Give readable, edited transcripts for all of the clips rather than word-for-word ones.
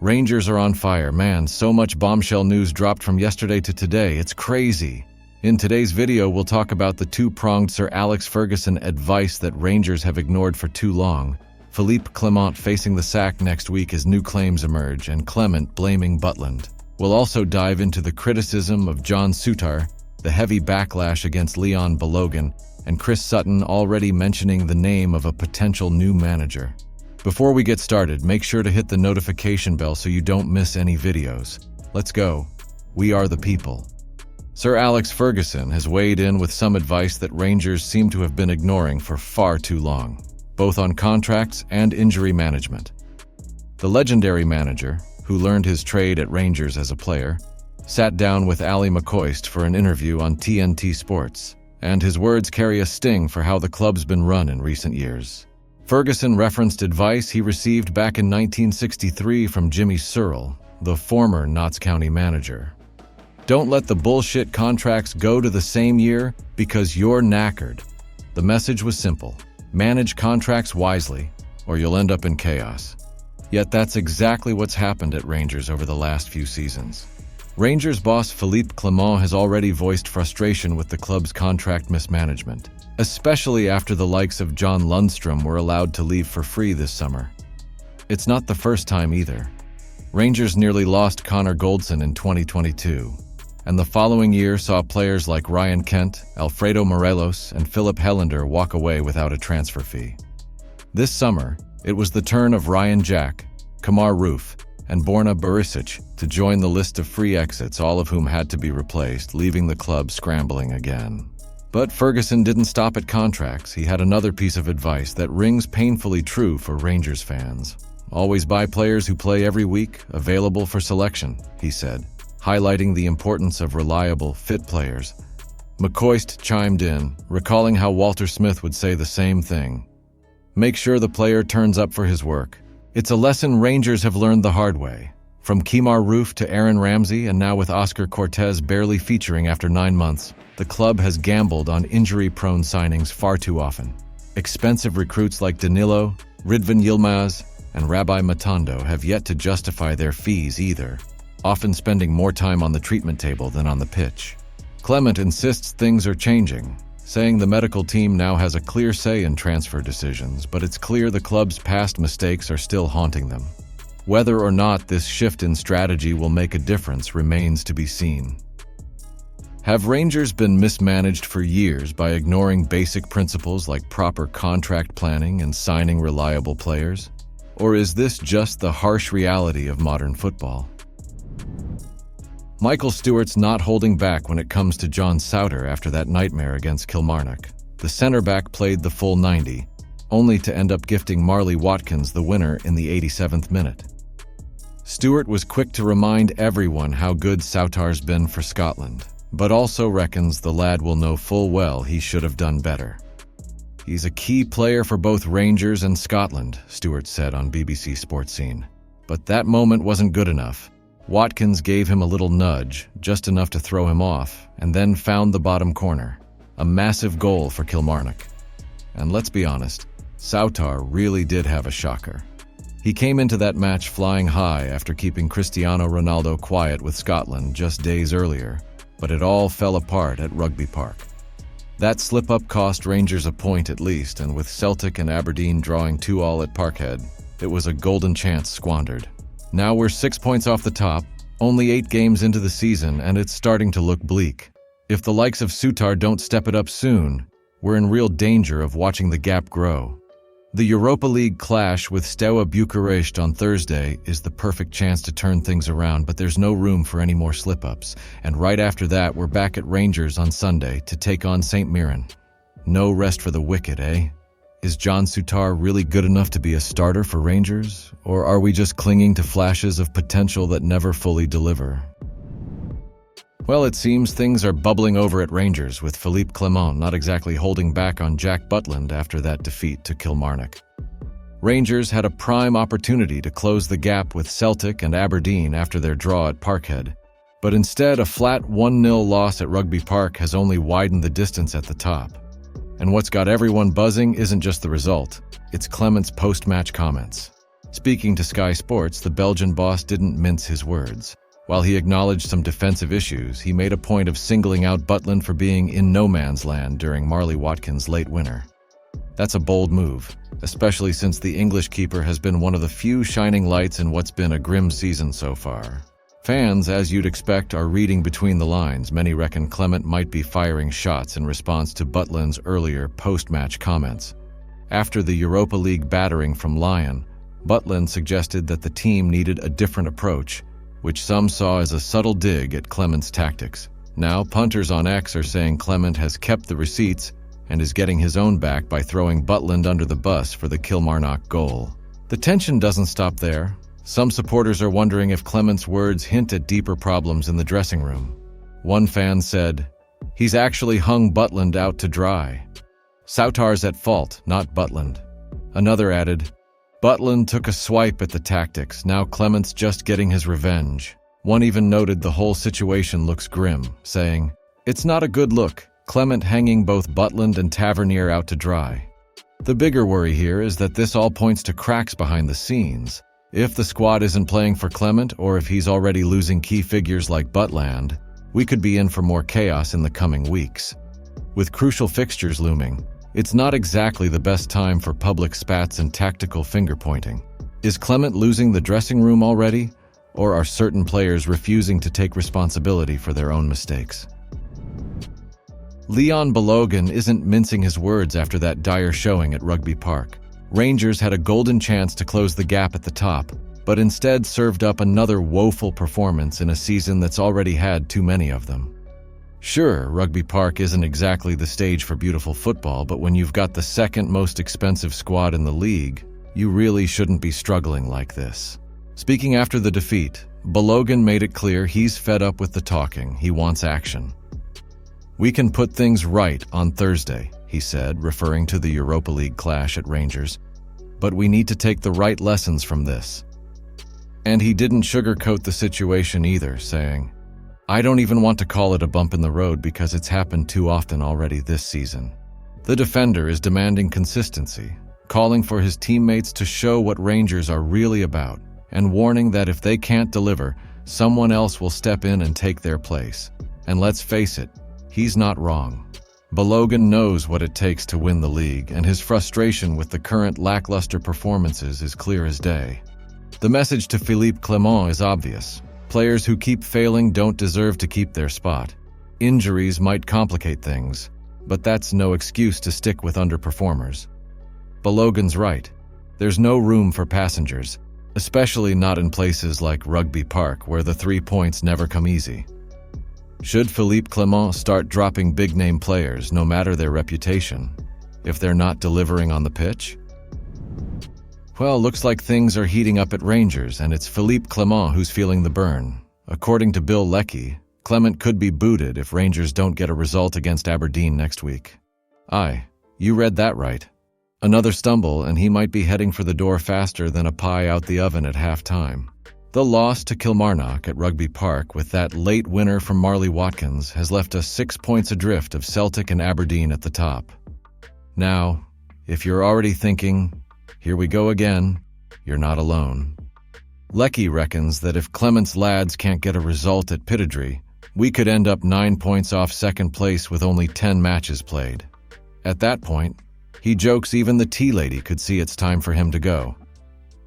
Rangers are on fire, man. So much bombshell news dropped from yesterday to today. It's crazy. In today's video, we'll talk about the two-pronged Sir Alex Ferguson advice that Rangers have ignored for too long, Philippe Clement facing the sack next week as new claims emerge, and Clement blaming Butland. We'll also dive into the criticism of John Sutar, the heavy backlash against Leon Bogan, and Chris Sutton already mentioning the name of a potential new manager. Before we get started, make sure to hit the notification bell so you don't miss any videos. Let's go. We are the people. Sir Alex Ferguson has weighed in with some advice that Rangers seem to have been ignoring for far too long, both on contracts and injury management. The legendary manager, who learned his trade at Rangers as a player, sat down with Ali McCoist for an interview on TNT Sports, and his words carry a sting for how the club's been run in recent years. Ferguson referenced advice he received back in 1963 from Jimmy Searle, the former Notts County manager. Don't let the bullshit contracts go to the same year because you're knackered. The message was simple: manage contracts wisely, or you'll end up in chaos. Yet that's exactly what's happened at Rangers over the last few seasons. Rangers boss Philippe Clement has already voiced frustration with the club's contract mismanagement, especially after the likes of John Lundstrom were allowed to leave for free this summer. It's not the first time either. Rangers nearly lost Connor Goldson in 2022, and the following year saw players like Ryan Kent, Alfredo Morelos, and Philip Helander walk away without a transfer fee. This summer, it was the turn of Ryan Jack, Kemar Roof, and Borna Barisic to join the list of free exits, all of whom had to be replaced, leaving the club scrambling again. But Ferguson didn't stop at contracts. He had another piece of advice that rings painfully true for Rangers fans. Always buy players who play every week, available for selection, he said, highlighting the importance of reliable, fit players. McCoist chimed in, recalling how Walter Smith would say the same thing. Make sure the player turns up for his work. It's a lesson Rangers have learned the hard way. From Kemar Roof to Aaron Ramsey, and now with Oscar Cortez barely featuring after 9 months, the club has gambled on injury-prone signings far too often. Expensive recruits like Danilo, Ridvan Yilmaz, and Rabbi Matondo have yet to justify their fees either, often spending more time on the treatment table than on the pitch. Clement insists things are changing, saying the medical team now has a clear say in transfer decisions, but it's clear the club's past mistakes are still haunting them. Whether or not this shift in strategy will make a difference remains to be seen. Have Rangers been mismanaged for years by ignoring basic principles like proper contract planning and signing reliable players? Or is this just the harsh reality of modern football? Michael Stewart's not holding back when it comes to John Souttar after that nightmare against Kilmarnock. The centre-back played the full 90, only to end up gifting Marley Watkins the winner in the 87th minute. Stewart was quick to remind everyone how good Souttar's been for Scotland, but also reckons the lad will know full well he should have done better. He's a key player for both Rangers and Scotland, Stewart said on BBC Sports Scene. But that moment wasn't good enough. Watkins gave him a little nudge, just enough to throw him off, and then found the bottom corner. A massive goal for Kilmarnock. And let's be honest, Souttar really did have a shocker. He came into that match flying high after keeping Cristiano Ronaldo quiet with Scotland just days earlier, but it all fell apart at Rugby Park. That slip-up cost Rangers a point at least, and with Celtic and Aberdeen drawing 2-2 at Parkhead, it was a golden chance squandered. Now we're 6 points off the top, only 8 games into the season, and it's starting to look bleak. If the likes of Sutar don't step it up soon, we're in real danger of watching the gap grow. The Europa League clash with Steaua Bucharest on Thursday is the perfect chance to turn things around, but there's no room for any more slip-ups. And right after that, we're back at Rangers on Sunday to take on St. Mirren. No rest for the wicked, eh? Is John Sutar really good enough to be a starter for Rangers? Or are we just clinging to flashes of potential that never fully deliver? Well, it seems things are bubbling over at Rangers, with Philippe Clement not exactly holding back on Jack Butland after that defeat to Kilmarnock. Rangers had a prime opportunity to close the gap with Celtic and Aberdeen after their draw at Parkhead, but instead a flat 1-0 loss at Rugby Park has only widened the distance at the top. And what's got everyone buzzing isn't just the result, it's Clement's post-match comments. Speaking to Sky Sports, the Belgian boss didn't mince his words. While he acknowledged some defensive issues, he made a point of singling out Butland for being in no man's land during Marley Watkins' late winner. That's a bold move, especially since the English keeper has been one of the few shining lights in what's been a grim season so far. Fans, as you'd expect, are reading between the lines. Many reckon Clement might be firing shots in response to Butland's earlier post-match comments. After the Europa League battering from Lyon, Butland suggested that the team needed a different approach, which some saw as a subtle dig at Clement's tactics. Now, punters on X are saying Clement has kept the receipts and is getting his own back by throwing Butland under the bus for the Kilmarnock goal. The tension doesn't stop there. Some supporters are wondering if Clement's words hint at deeper problems in the dressing room. One fan said, "He's actually hung Butland out to dry. Souttar's at fault, not Butland." Another added, "Butland took a swipe at the tactics, now Clement's just getting his revenge." One even noted the whole situation looks grim, saying, "It's not a good look, Clement hanging both Butland and Tavernier out to dry." The bigger worry here is that this all points to cracks behind the scenes. If the squad isn't playing for Clement, or if he's already losing key figures like Butland, we could be in for more chaos in the coming weeks. With crucial fixtures looming, it's not exactly the best time for public spats and tactical finger-pointing. Is Clement losing the dressing room already, or are certain players refusing to take responsibility for their own mistakes? Leon Bogan isn't mincing his words after that dire showing at Rugby Park. Rangers had a golden chance to close the gap at the top, but instead served up another woeful performance in a season that's already had too many of them. Sure, Rugby Park isn't exactly the stage for beautiful football, but when you've got the second most expensive squad in the league, you really shouldn't be struggling like this. Speaking after the defeat, Bogan made it clear he's fed up with the talking, he wants action. "We can put things right on Thursday," he said, referring to the Europa League clash at Rangers. "But we need to take the right lessons from this." And he didn't sugarcoat the situation either, saying, "I don't even want to call it a bump in the road because it's happened too often already this season." The defender is demanding consistency, calling for his teammates to show what Rangers are really about, and warning that if they can't deliver, someone else will step in and take their place. And let's face it, he's not wrong. Bogan knows what it takes to win the league, and his frustration with the current lackluster performances is clear as day. The message to Philippe Clement is obvious. Players who keep failing don't deserve to keep their spot. Injuries might complicate things, but that's no excuse to stick with underperformers. Bogan's right. There's no room for passengers, especially not in places like Rugby Park, where the 3 points never come easy. Should Philippe Clement start dropping big-name players, no matter their reputation, if they're not delivering on the pitch? Well, looks like things are heating up at Rangers, and it's Philippe Clement who's feeling the burn. According to Bill Leckie, Clement could be booted if Rangers don't get a result against Aberdeen next week. Aye, you read that right. Another stumble, and he might be heading for the door faster than a pie out the oven at halftime. The loss to Kilmarnock at Rugby Park with that late winner from Marley Watkins has left us 6 points adrift of Celtic and Aberdeen at the top. Now, if you're already thinking, "Here we go again," you're not alone. Leckie reckons that if Clement's lads can't get a result at Pittodrie, we could end up 9 points off second place with only 10 matches played. At that point, he jokes even the tea lady could see it's time for him to go.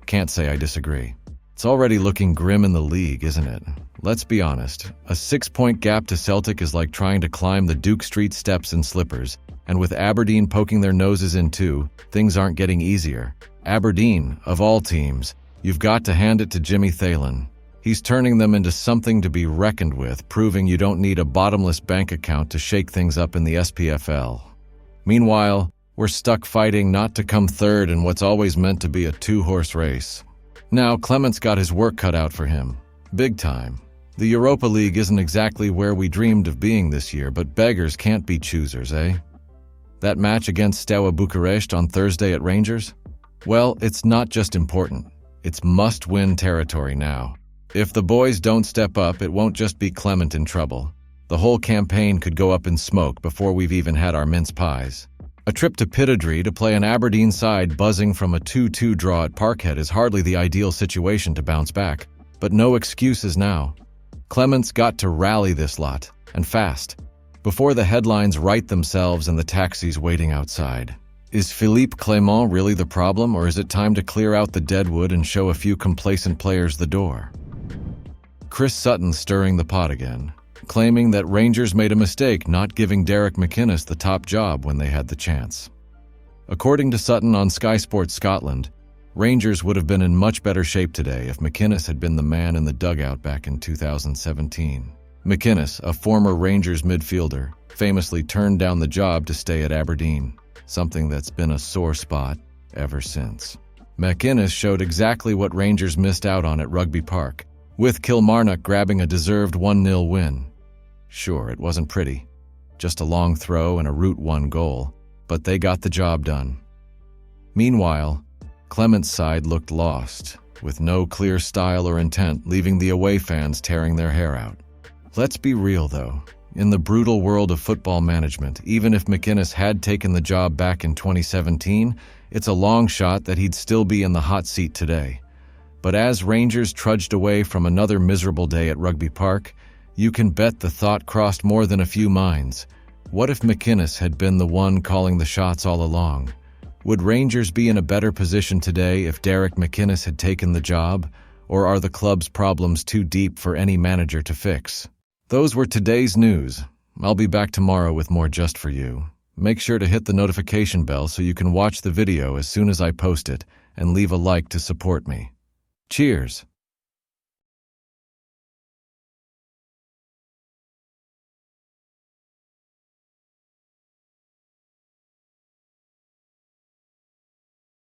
Can't say I disagree. It's already looking grim in the league, isn't it? Let's be honest, a 6-point gap to Celtic is like trying to climb the Duke Street steps in slippers, and with Aberdeen poking their noses in too, things aren't getting easier. Aberdeen, of all teams, you've got to hand it to Jimmy Thalen. He's turning them into something to be reckoned with, proving you don't need a bottomless bank account to shake things up in the SPFL. Meanwhile, we're stuck fighting not to come third in what's always meant to be a two-horse race. Now, Clement's got his work cut out for him. Big time. The Europa League isn't exactly where we dreamed of being this year, but beggars can't be choosers, eh? That match against Steaua Bucharest on Thursday at Rangers? Well, it's not just important. It's must-win territory now. If the boys don't step up, it won't just be Clement in trouble. The whole campaign could go up in smoke before we've even had our mince pies. A trip to Pittodrie to play an Aberdeen side buzzing from a 2-2 draw at Parkhead is hardly the ideal situation to bounce back, but no excuses now. Clement's got to rally this lot, and fast, before the headlines right themselves and the taxis waiting outside. Is Philippe Clement really the problem, or is it time to clear out the deadwood and show a few complacent players the door? Chris Sutton stirring the pot again, claiming that Rangers made a mistake not giving Derek McKinnis the top job when they had the chance. According to Sutton on Sky Sports Scotland, Rangers would have been in much better shape today if McKinnis had been the man in the dugout back in 2017. McKinnis, a former Rangers midfielder, famously turned down the job to stay at Aberdeen, something that's been a sore spot ever since. McKinnis showed exactly what Rangers missed out on at Rugby Park, with Kilmarnock grabbing a deserved 1-0 win. Sure, it wasn't pretty, just a long throw and a Route 1 goal, but they got the job done. Meanwhile, Clement's side looked lost, with no clear style or intent, leaving the away fans tearing their hair out. Let's be real though, in the brutal world of football management, even if McKinnis had taken the job back in 2017, it's a long shot that he'd still be in the hot seat today. But as Rangers trudged away from another miserable day at Rugby Park, you can bet the thought crossed more than a few minds. What if McKinnis had been the one calling the shots all along? Would Rangers be in a better position today if Derek McKinnis had taken the job, or are the club's problems too deep for any manager to fix? Those were today's news. I'll be back tomorrow with more just for you. Make sure to hit the notification bell so you can watch the video as soon as I post it, and leave a like to support me. Cheers!